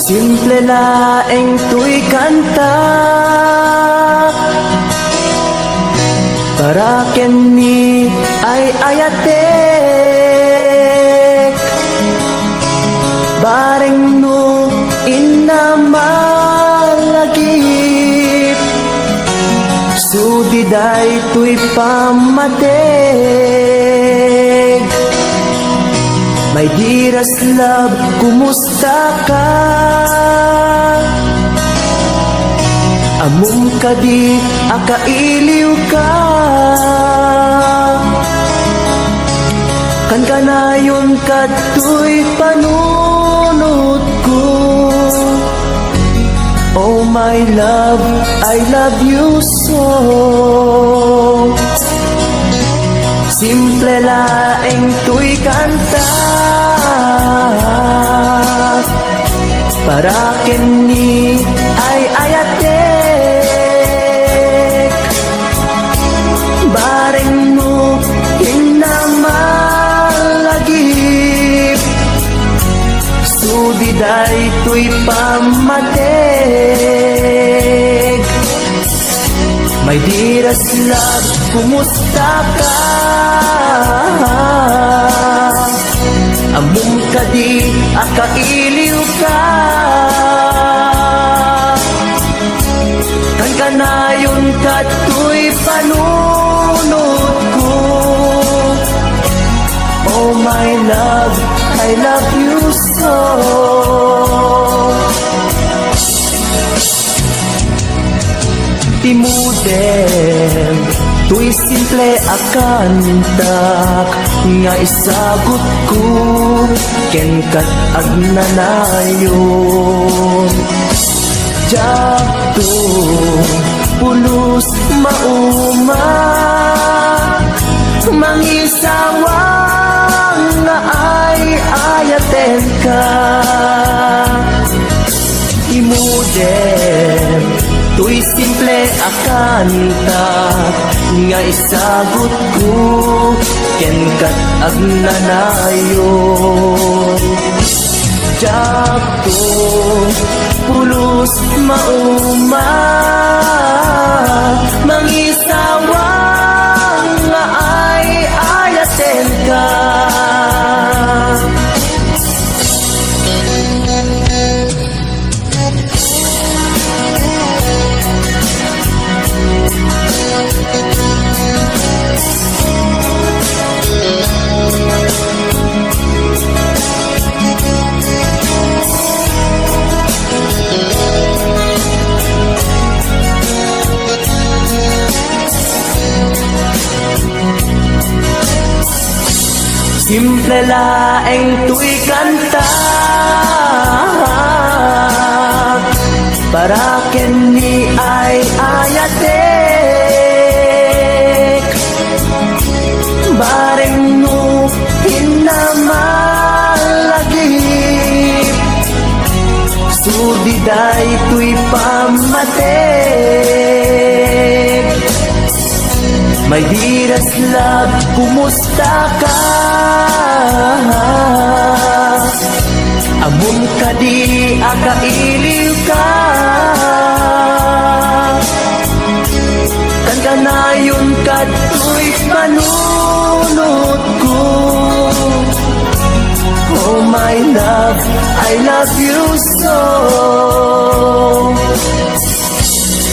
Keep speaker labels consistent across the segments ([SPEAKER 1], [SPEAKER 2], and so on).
[SPEAKER 1] Simple laeng tuy kanta para kenni ay ayatek bareng no inamalagip sudiday tuy pamatek. My dearest love, kumusta ka? Amum ka di, akailiw ka. Kan ka na yun kato'y panunod ko. Oh my love, I love you so. Simple laeng tuy kanta para kenni ay ayatek bareng mo hinamalagip sudiday tuy pamatek. My dearest love, kumusta ka? Amum ka di, akailiw ka. Kan ka na yun kato'y panunod ko. Oh my love, I love you so. Timudem, tuy simple akantak nga isagot ko ken kat agnanayon. Jakto pulos mauma mangisawang nga ay ayaten ka. Timudem, tuy simple akanta nga isagot ko ken kat agnanayon. Jakto pulos mauma mangisawang nga ay ayaten ka. Simple laeng tuy kanta para kenni ay ayatek bareng no hinamalagip sudiday tuy pamatek. My dearest love, kumusta ka? Amum ka di, akailiw ka. Kan ka na yun kato'y panunod ko. Oh my love, I love you so.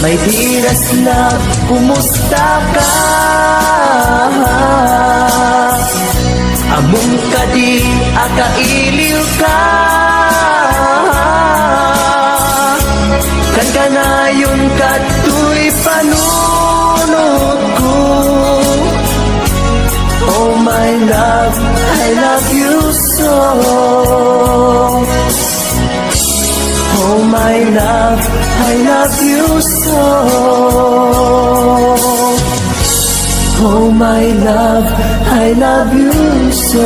[SPEAKER 1] My dearest love, kumusta ka? Amum ka di, akailiw ka. Kan ka na yun kato'y panunod ko. Oh my love, I love you so. Oh my love, I love you so. Oh my love, I love you so.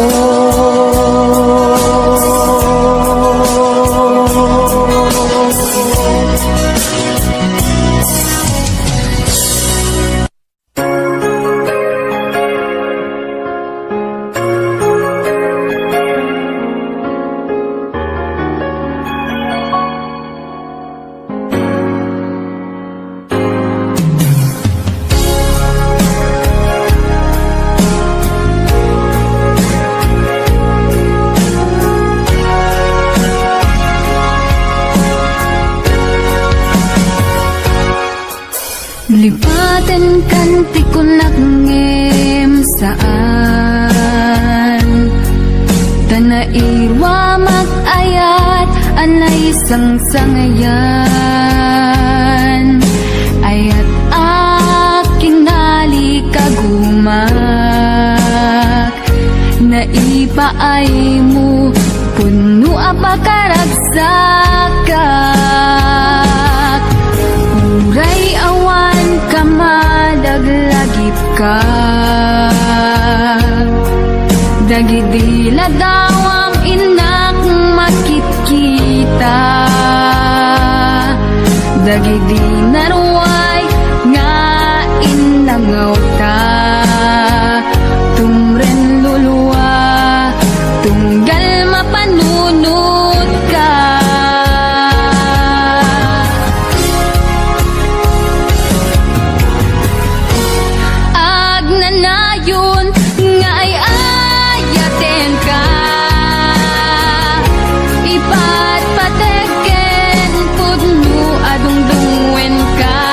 [SPEAKER 2] Lipaten kan ti kunak ngem saan Tanairwa mag-ayat anay sang-sangayan Ayat akinali kagumak Naipaay mo puno apakaragsakak Uray awan ka madaglagip ka Dagidila daw ang inak makikita Dagidi naruay nga inangaw ka Tumren luluwa tunggal mapanunot ka Agnanayon nga ay ayaten ka Ipatpateken pudno adungdungwen ka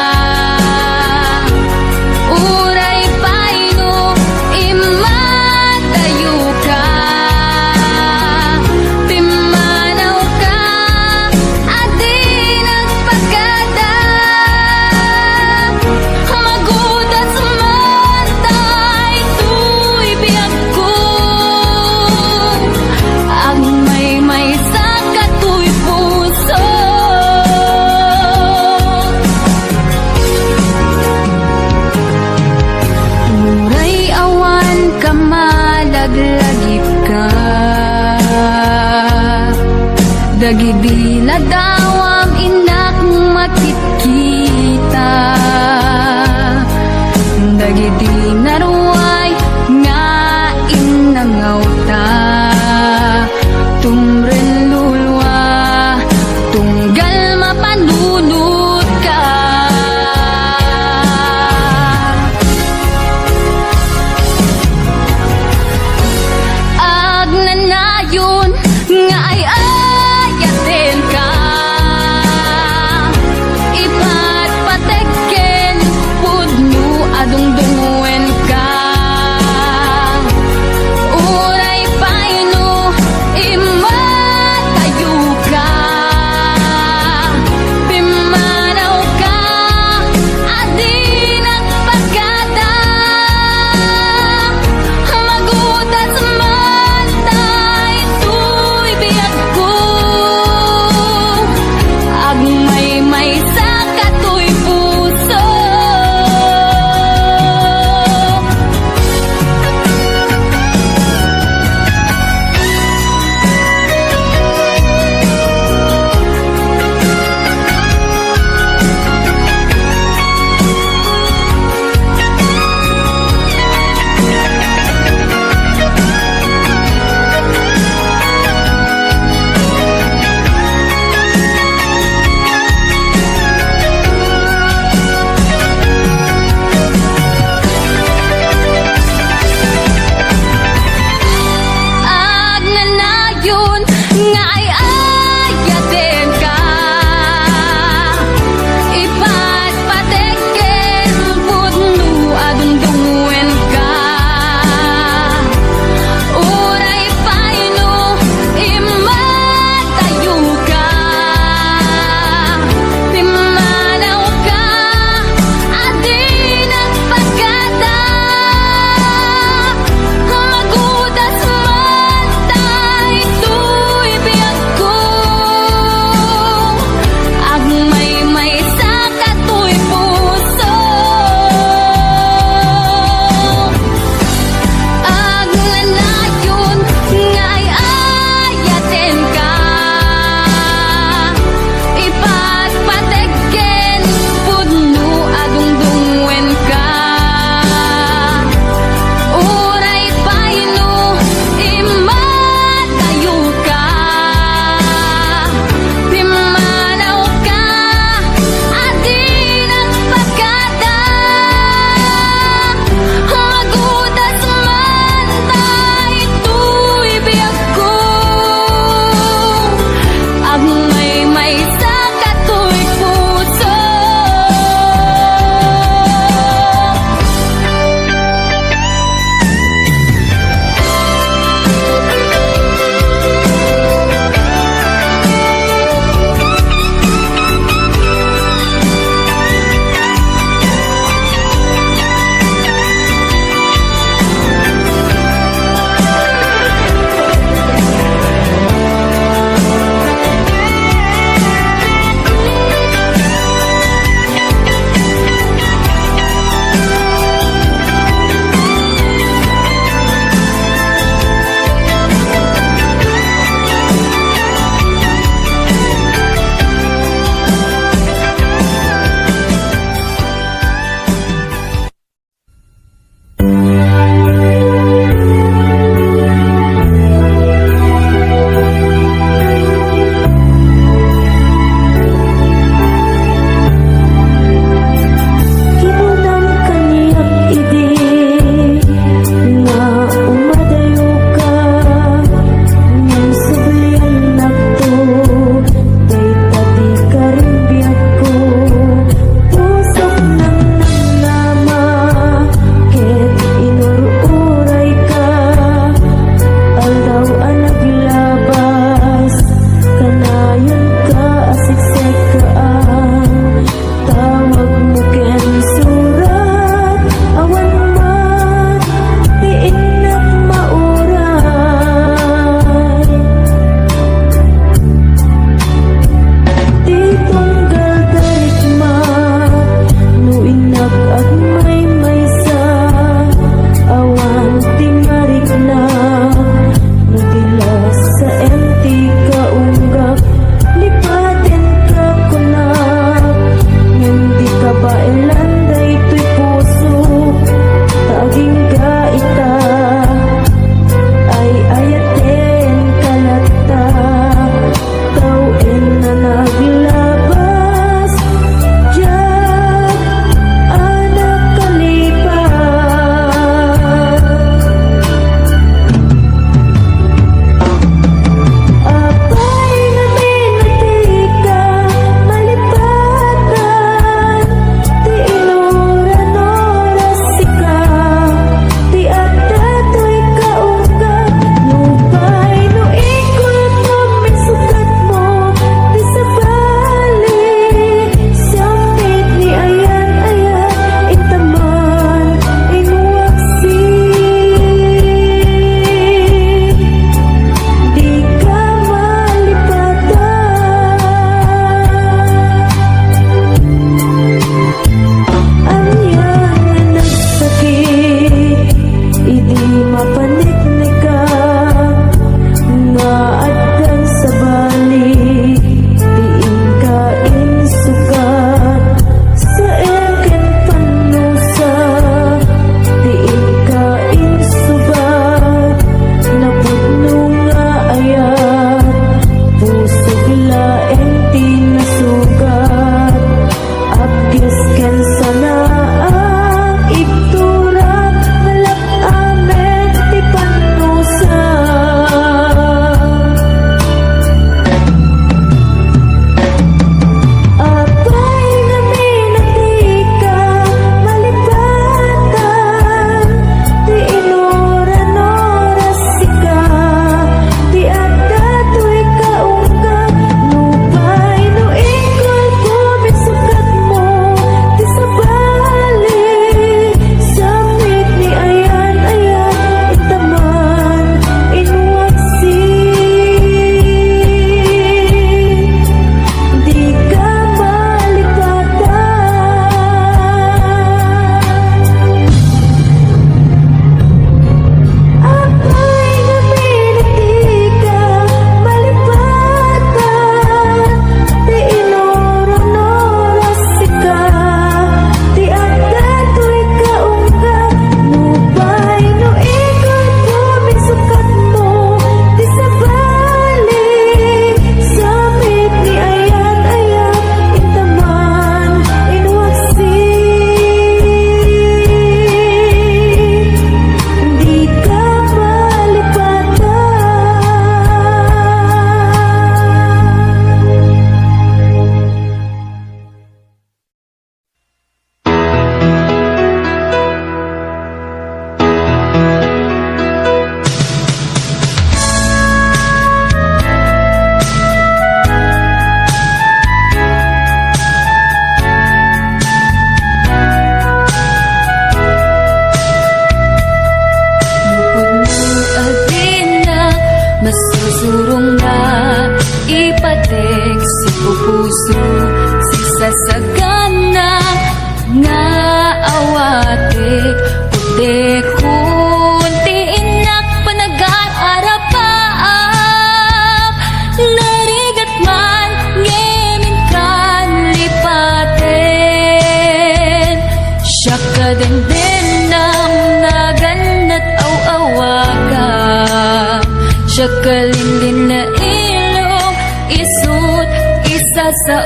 [SPEAKER 2] Siya kalilin na ilong isut isa sa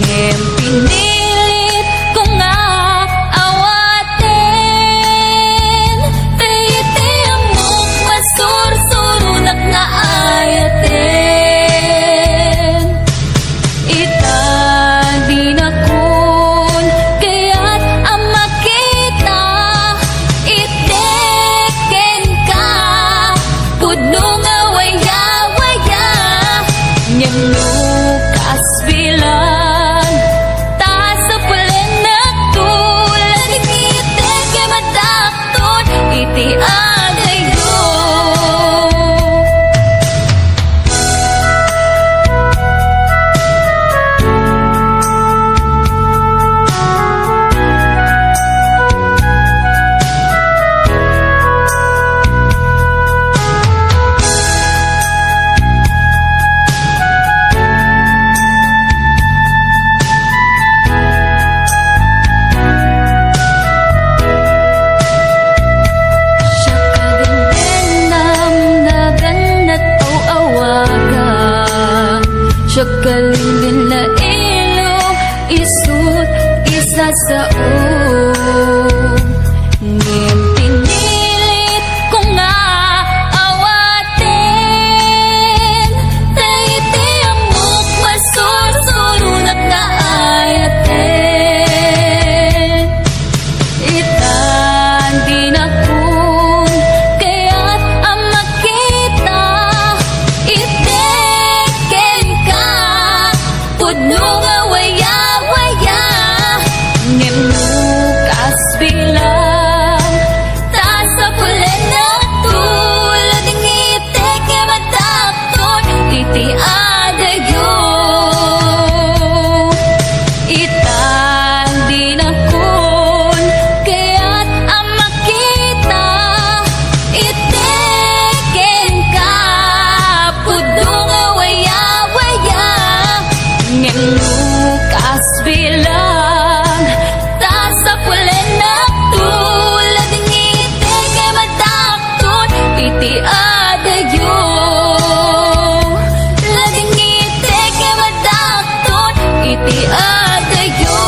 [SPEAKER 2] ngem pinilit ko nga awatin Tayiti amok masursurunak nga ayatin Ita di na kun kaya't ang makita iteken ka pudno nga waya-waya ngem lukas bilang ta sa pulen na tulad iteke madakton iti agayo Siya kalilin na ilong isut isa sa ngem pinilit ko nga awatin Tayiti amok masursurunak nga ayatin Itan di na kun kaya't ang makita iteken ka pudno nga waya-waya ngem lukas bilang ta sa pulen na tulad ng iteke madakton iti adayo Itan di na kun kaya't ang makita iteken ka pudno nga waya-waya ngem lukas bilang ta sa pulen na tulad ng iteke madakton iti adayo lading iteke madakton iti adayo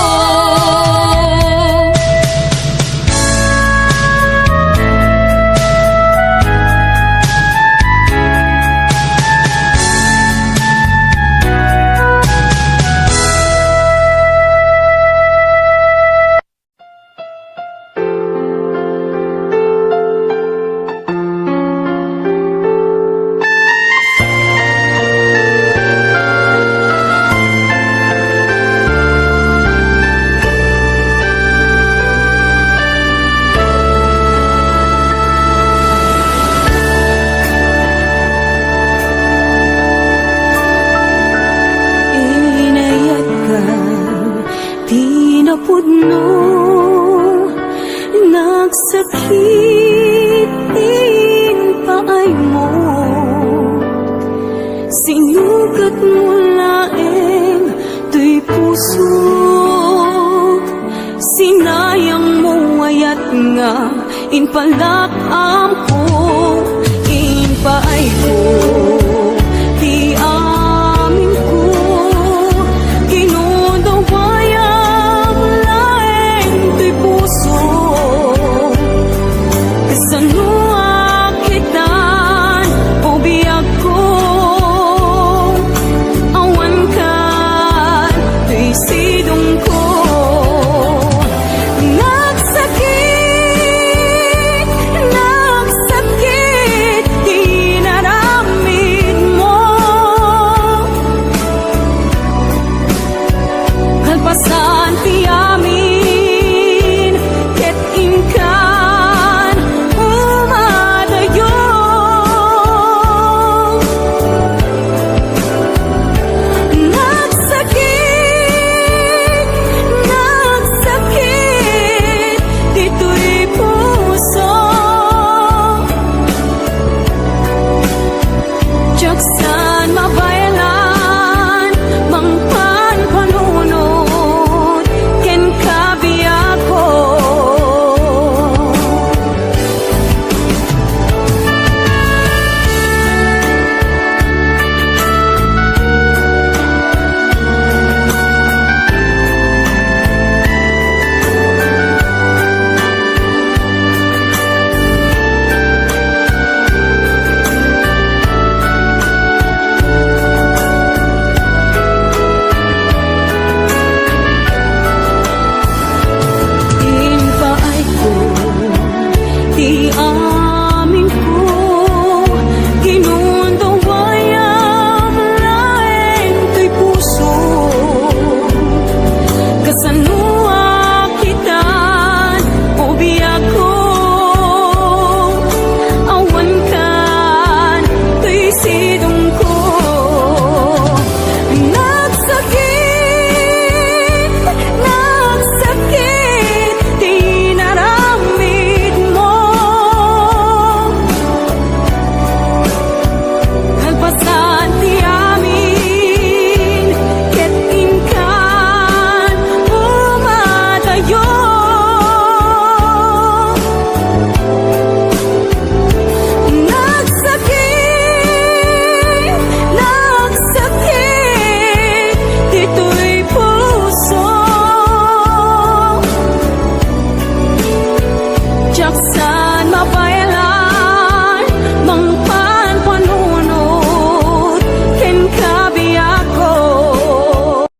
[SPEAKER 3] Inayat ka, di na pudno, nagsakitin paay mo. Sinugat mo laeng tuy puso, sinayang mo ayat nga inpalak